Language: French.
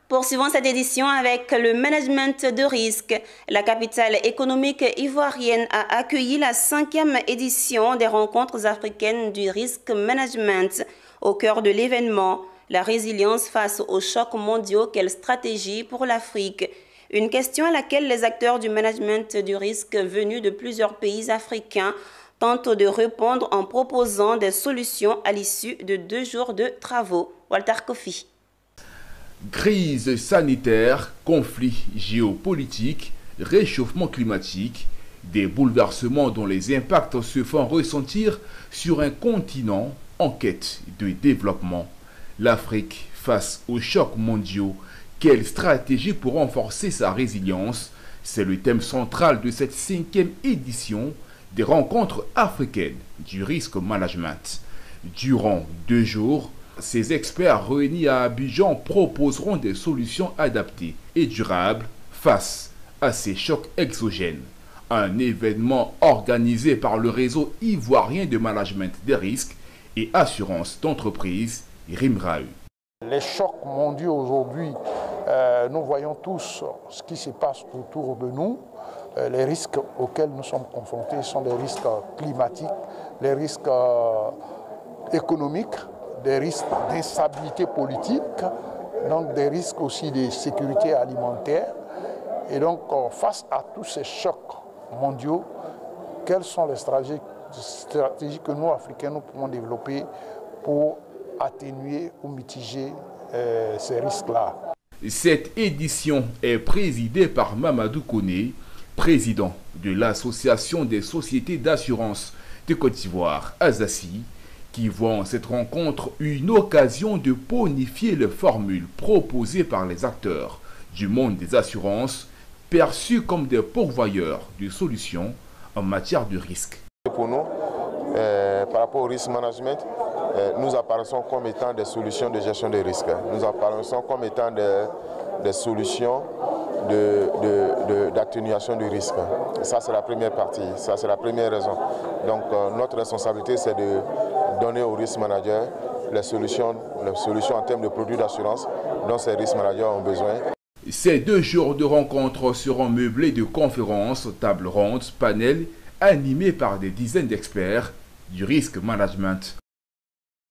Poursuivons cette édition avec le management de risque. La capitale économique ivoirienne a accueilli la 5e édition des rencontres africaines du risque management. Au cœur de l'événement, la résilience face aux chocs mondiaux, quelle stratégie pour l'Afrique? Une question à laquelle les acteurs du management du risque venus de plusieurs pays africains tentent de répondre en proposant des solutions à l'issue de 2 jours de travaux. Walter Kofi. Crise sanitaire, conflits géopolitiques, réchauffement climatique, des bouleversements dont les impacts se font ressentir sur un continent en quête de développement. L'Afrique face aux chocs mondiaux, quelle stratégie pour renforcer sa résilience? C'est le thème central de cette 5e édition des rencontres africaines du risque management. Durant 2 jours, ces experts réunis à Abidjan proposeront des solutions adaptées et durables face à ces chocs exogènes. Un événement organisé par le réseau ivoirien de management des risques et assurance d'entreprise, RIMRAE. Les chocs mondiaux aujourd'hui, nous voyons tous ce qui se passe autour de nous. Les risques auxquels nous sommes confrontés sont des risques climatiques, les risques économiques, des risques d'instabilité politique, donc des risques aussi de sécurité alimentaire. Et donc, face à tous ces chocs mondiaux, quelles sont les stratégies que nous, Africains, nous pouvons développer pour atténuer ou mitiger ces risques-là? Cette édition est présidée par Mamadou Koné, président de l'Association des sociétés d'assurance de Côte d'Ivoire, ASACI, qui voit en cette rencontre une occasion de bonifier les formules proposées par les acteurs du monde des assurances, perçus comme des pourvoyeurs de solutions en matière de risque. Pour nous, par rapport au risk management, nous apparaissons comme étant des solutions de gestion des risques. Nous apparaissons comme étant des solutions d'atténuation du risque. Ça, c'est la première partie, ça, c'est la première raison. Donc, notre responsabilité, c'est de donner aux risk managers les solutions en termes de produits d'assurance dont ces risk managers ont besoin. Ces 2 jours de rencontres seront meublés de conférences, tables rondes, panels, animés par des dizaines d'experts du risque management.